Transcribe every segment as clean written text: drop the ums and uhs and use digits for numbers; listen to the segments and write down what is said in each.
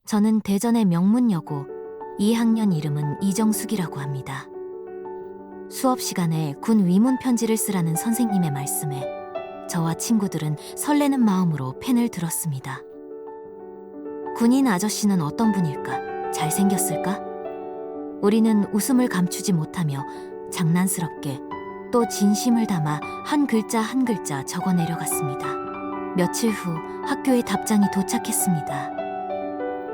저는 대전의 명문여고 2학년 이름은 이정숙이라고 합니다. 수업 시간에 군 위문 편지를 쓰라는 선생님의 말씀에 저와 친구들은 설레는 마음으로 펜을 들었습니다. 군인 아저씨는 어떤 분일까? 잘생겼을까? 우리는 웃음을 감추지 못하며 장난스럽게 또 진심을 담아 한 글자 한 글자 적어 내려갔습니다. 며칠 후 학교에 답장이 도착했습니다.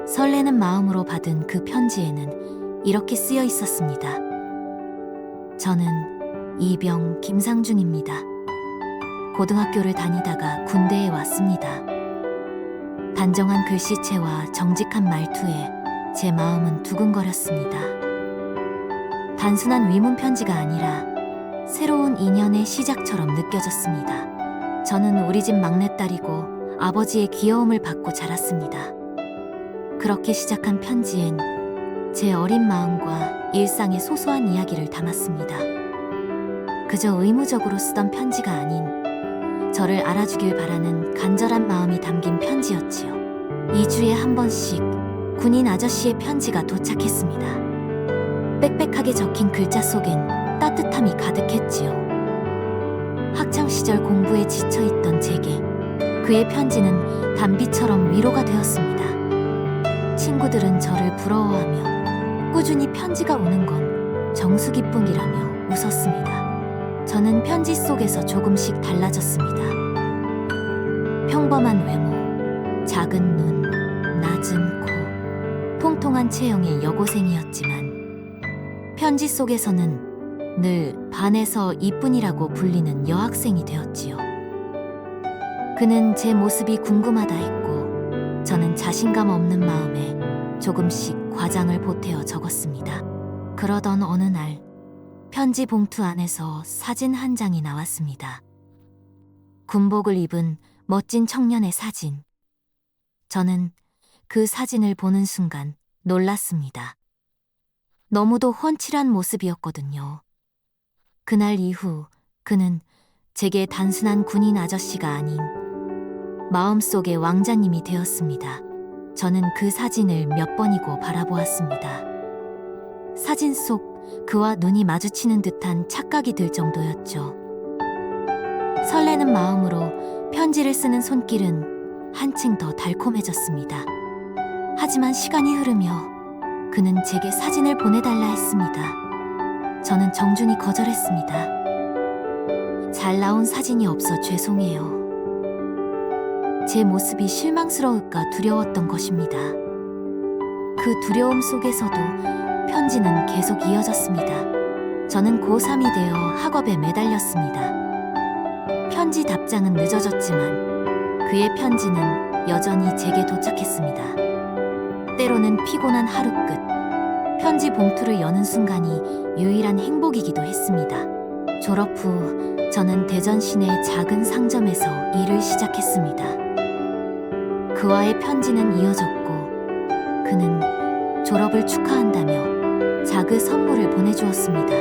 설레는 마음으로 받은 그 편지에는 이렇게 쓰여 있었습니다. 저는 이병 김상중입니다. 고등학교를 다니다가 군대에 왔습니다. 단정한 글씨체와 정직한 말투에 제 마음은 두근거렸습니다. 단순한 위문 편지가 아니라 새로운 인연의 시작처럼 느껴졌습니다. 저는 우리 집 막내딸이고 아버지의 귀여움을 받고 자랐습니다. 그렇게 시작한 편지엔 제 어린 마음과 일상의 소소한 이야기를 담았습니다. 그저 의무적으로 쓰던 편지가 아닌 저를 알아주길 바라는 간절한 마음이 담긴 편지였지요. 2주에 한 번씩 군인 아저씨의 편지가 도착했습니다. 빽빽하게 적힌 글자 속엔 따뜻함이 가득했지요. 학창시절 공부에 지쳐있던 제게 그의 편지는 단비처럼 위로가 되었습니다. 친구들은 저를 부러워하며 꾸준히 편지가 오는 건 정수기뿐이라며 웃었습니다. 저는 편지 속에서 조금씩 달라졌습니다. 평범한 외모, 작은 눈, 낮은 코, 통통한 체형의 여고생이었지만 편지 속에서는 늘 반에서 이쁜이라고 불리는 여학생이 되었지요. 그는 제 모습이 궁금하다 했고 저는 자신감 없는 마음에 조금씩 과장을 보태어 적었습니다. 그러던 어느 날 편지 봉투 안에서 사진 한 장이 나왔습니다. 군복을 입은 멋진 청년의 사진. 저는 그 사진을 보는 순간 놀랐습니다. 너무도 훤칠한 모습이었거든요. 그날 이후 그는 제게 단순한 군인 아저씨가 아닌 마음속의 왕자님이 되었습니다. 저는 그 사진을 몇 번이고 바라보았습니다. 사진 속 그와 눈이 마주치는 듯한 착각이 들 정도였죠. 설레는 마음으로 편지를 쓰는 손길은 한층 더 달콤해졌습니다. 하지만 시간이 흐르며 그는 제게 사진을 보내달라 했습니다. 저는 정중히 거절했습니다. 잘 나온 사진이 없어 죄송해요. 제 모습이 실망스러울까 두려웠던 것입니다. 그 두려움 속에서도 편지는 계속 이어졌습니다. 저는 고3이 되어 학업에 매달렸습니다. 편지 답장은 늦어졌지만 그의 편지는 여전히 제게 도착했습니다. 때로는 피곤한 하루 끝, 편지 봉투를 여는 순간이 유일한 행복이기도 했습니다. 졸업 후 저는 대전 시내 작은 상점에서 일을 시작했습니다. 그와의 편지는 이어졌고 그는 졸업을 축하한다며 작은 선물을 보내주었습니다.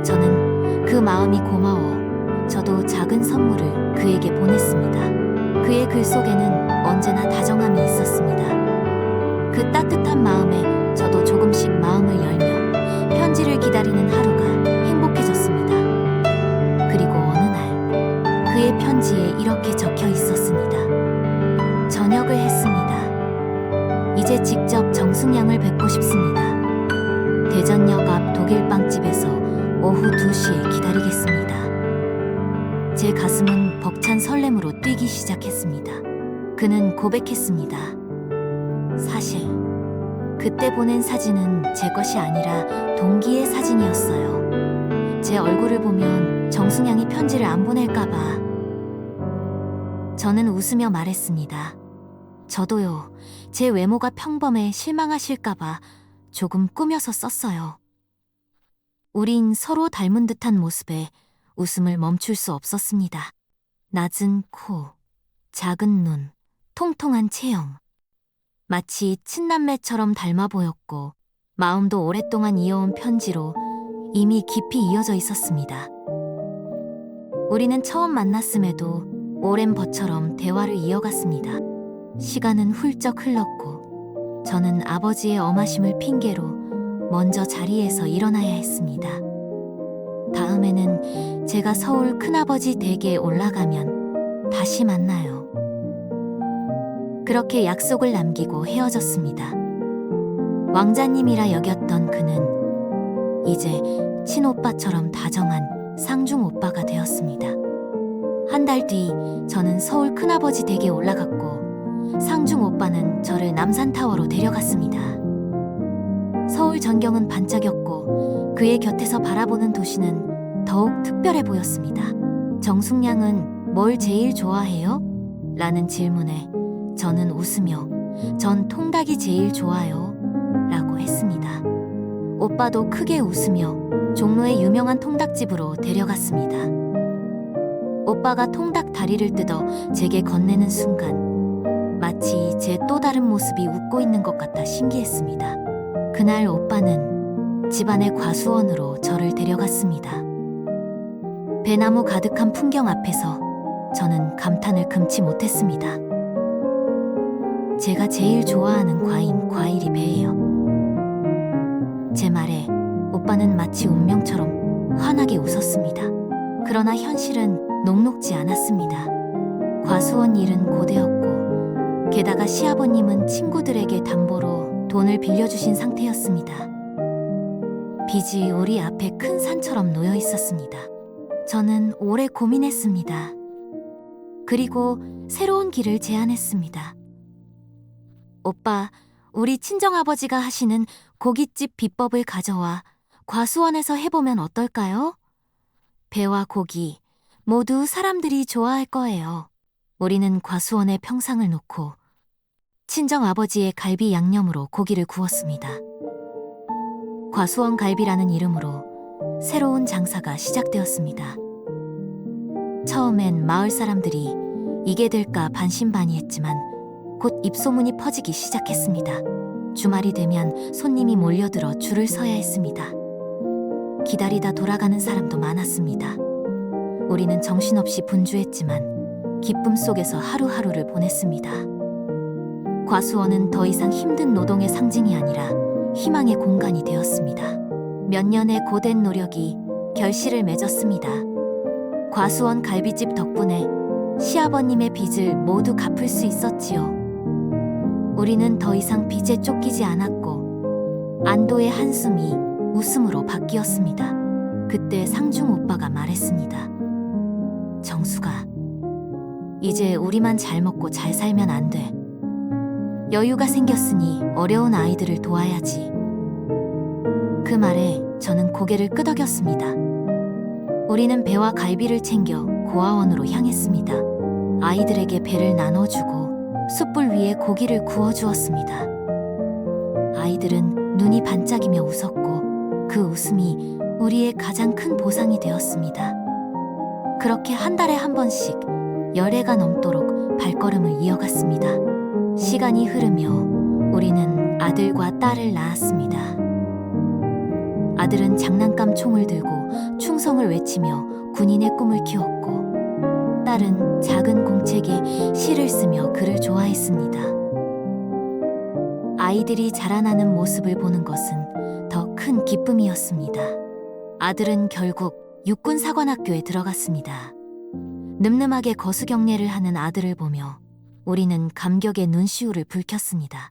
저는 그 마음이 고마워 저도 작은 선물을 그에게 보냈습니다. 그의 글 속에는 언제나 다정함이 있었습니다. 그 따뜻한 마음에 저도 조금씩 마음을 열며 편지를 기다리는 하루가 행복해졌습니다. 그리고 어느 날 그의 편지에 이렇게 적혀 있었습니다. 저녁을 했습니다. 이제 직접 정승양을 뵙고 싶습니다. 대전역 앞 독일빵집에서 오후 2시에 기다리겠습니다. 제 가슴은 벅찬 설렘으로 뛰기 시작했습니다. 그는 고백했습니다. 사실 그때 보낸 사진은 제 것이 아니라 동기의 사진이었어요. 제 얼굴을 보면 정승양이 편지를 안 보낼까봐. 저는 웃으며 말했습니다. 저도요. 제 외모가 평범해 실망하실까봐 조금 꾸며서 썼어요. 우린 서로 닮은 듯한 모습에 웃음을 멈출 수 없었습니다. 낮은 코, 작은 눈, 통통한 체형. 마치 친남매처럼 닮아 보였고 마음도 오랫동안 이어온 편지로 이미 깊이 이어져 있었습니다. 우리는 처음 만났음에도 오랜 벗처럼 대화를 이어갔습니다. 시간은 훌쩍 흘렀고 저는 아버지의 엄하심을 핑계로 먼저 자리에서 일어나야 했습니다. 다음에는 제가 서울 큰아버지 댁에 올라가면 다시 만나요. 그렇게 약속을 남기고 헤어졌습니다. 왕자님이라 여겼던 그는 이제 친오빠처럼 다정한 상중오빠가 되었습니다. 한 달 뒤 저는 서울 큰아버지 댁에 올라갔고 상중오빠는 저를 남산타워로 데려갔습니다. 서울 전경은 반짝였고 그의 곁에서 바라보는 도시는 더욱 특별해 보였습니다. 정숙량은 뭘 제일 좋아해요? 라는 질문에 저는 웃으며 전 통닭이 제일 좋아요 라고 했습니다. 오빠도 크게 웃으며 종로의 유명한 통닭집으로 데려갔습니다. 오빠가 통닭 다리를 뜯어 제게 건네는 순간 마치 제 또 다른 모습이 웃고 있는 것 같아 신기했습니다. 그날 오빠는 집안의 과수원으로 저를 데려갔습니다. 배나무 가득한 풍경 앞에서 저는 감탄을 금치 못했습니다. 제가 제일 좋아하는 과인 과일이 배예요. 제 말에 오빠는 마치 운명처럼 환하게 웃었습니다. 그러나 현실은 녹록지 않았습니다. 과수원 일은 고되었고 게다가 시아버님은 친구들에게 담보로 돈을 빌려주신 상태였습니다. 빚이 우리 앞에 큰 산처럼 놓여 있었습니다. 저는 오래 고민했습니다. 그리고 새로운 길을 제안했습니다. 오빠, 우리 친정아버지가 하시는 고깃집 비법을 가져와 과수원에서 해보면 어떨까요? 배와 고기 모두 사람들이 좋아할 거예요. 우리는 과수원에 평상을 놓고 친정아버지의 갈비 양념으로 고기를 구웠습니다. 과수원 갈비라는 이름으로 새로운 장사가 시작되었습니다. 처음엔 마을 사람들이 이게 될까 반신반의했지만 곧 입소문이 퍼지기 시작했습니다. 주말이 되면 손님이 몰려들어 줄을 서야 했습니다. 기다리다 돌아가는 사람도 많았습니다. 우리는 정신없이 분주했지만 기쁨 속에서 하루하루를 보냈습니다. 과수원은 더 이상 힘든 노동의 상징이 아니라 희망의 공간이 되었습니다. 몇 년의 고된 노력이 결실을 맺었습니다. 과수원 갈비집 덕분에 시아버님의 빚을 모두 갚을 수 있었지요. 우리는 더 이상 빚에 쫓기지 않았고 안도의 한숨이 웃음으로 바뀌었습니다. 그때 상중 오빠가 말했습니다. 정수가, 이제 우리만 잘 먹고 잘 살면 안 돼. 여유가 생겼으니 어려운 아이들을 도와야지. 그 말에 저는 고개를 끄덕였습니다. 우리는 배와 갈비를 챙겨 고아원으로 향했습니다. 아이들에게 배를 나눠주고 숯불 위에 고기를 구워주었습니다. 아이들은 눈이 반짝이며 웃었고 그 웃음이 우리의 가장 큰 보상이 되었습니다. 그렇게 한 달에 한 번씩 열해가 넘도록 발걸음을 이어갔습니다. 시간이 흐르며 우리는 아들과 딸을 낳았습니다. 아들은 장난감 총을 들고 충성을 외치며 군인의 꿈을 키웠고 딸은 작은 공책에 시를 쓰며 글을 좋아했습니다. 아이들이 자라나는 모습을 보는 것은 더 큰 기쁨이었습니다. 아들은 결국 육군사관학교에 들어갔습니다. 늠름하게 거수경례를 하는 아들을 보며 우리는 감격의 눈시울을 붉혔습니다.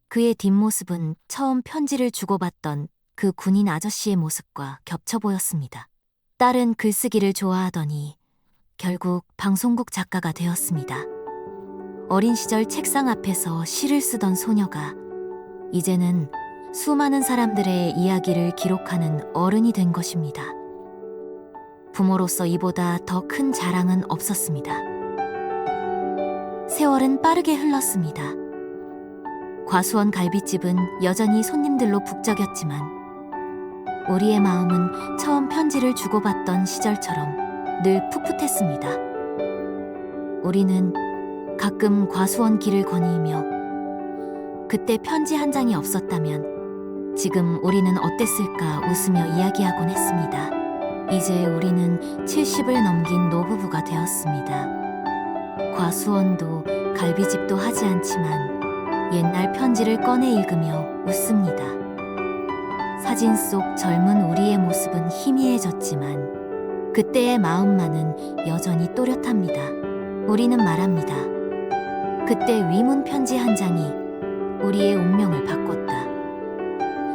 그의 뒷모습은 처음 편지를 주고받던 그 군인 아저씨의 모습과 겹쳐 보였습니다. 딸은 글쓰기를 좋아하더니 결국 방송국 작가가 되었습니다. 어린 시절 책상 앞에서 시를 쓰던 소녀가 이제는 수많은 사람들의 이야기를 기록하는 어른이 된 것입니다. 부모로서 이보다 더 큰 자랑은 없었습니다. 세월은 빠르게 흘렀습니다. 과수원 갈비집은 여전히 손님들로 북적였지만 우리의 마음은 처음 편지를 주고받던 시절처럼 늘 풋풋했습니다. 우리는 가끔 과수원 길을 거니며 그때 편지 한 장이 없었다면 지금 우리는 어땠을까 웃으며 이야기하곤 했습니다. 이제 우리는 70을 넘긴 노부부가 되었습니다. 과수원도 갈비집도 하지 않지만 옛날 편지를 꺼내 읽으며 웃습니다. 사진 속 젊은 우리의 모습은 희미해졌지만 그때의 마음만은 여전히 또렷합니다. 우리는 말합니다. 그때 위문 편지 한 장이 우리의 운명을 바꿨다.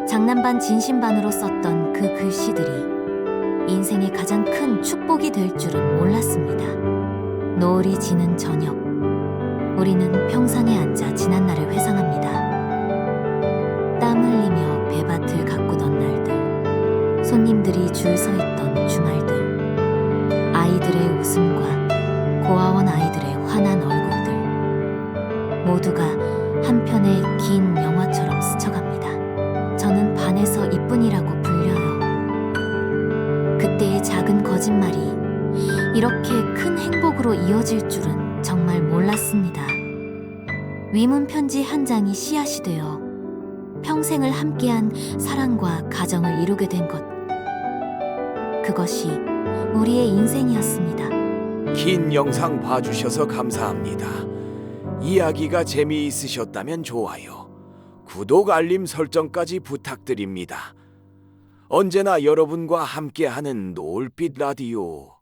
장난 반 진심 반으로 썼던 그 글씨들이 인생의 가장 큰 축복이 될 줄은 몰랐습니다. 노을이 지는 저녁, 우리는 평상에 앉아 지난날을 회상합니다. 땀 흘리며 배밭을 가꾸던 날들, 손님들이 줄 서 있던 주말들, 아이들의 웃음과 고아원 아이들의 환한 얼굴들, 모두가 한 편의 긴 영화처럼 스쳐갑니다. 저는 반에서 이뿐이라고 불려요. 그때의 작은 거짓말이 이렇게 큰 행복으로 이어질 줄은 정말 몰랐습니다. 위문 편지 한 장이 씨앗이 되어 평생을 함께한 사랑과 가정을 이루게 된 것. 그것이 우리의 인생이었습니다. 긴 영상 봐주셔서 감사합니다. 이야기가 재미있으셨다면 좋아요, 구독, 알림 설정까지 부탁드립니다. 언제나 여러분과 함께하는 노을빛 라디오.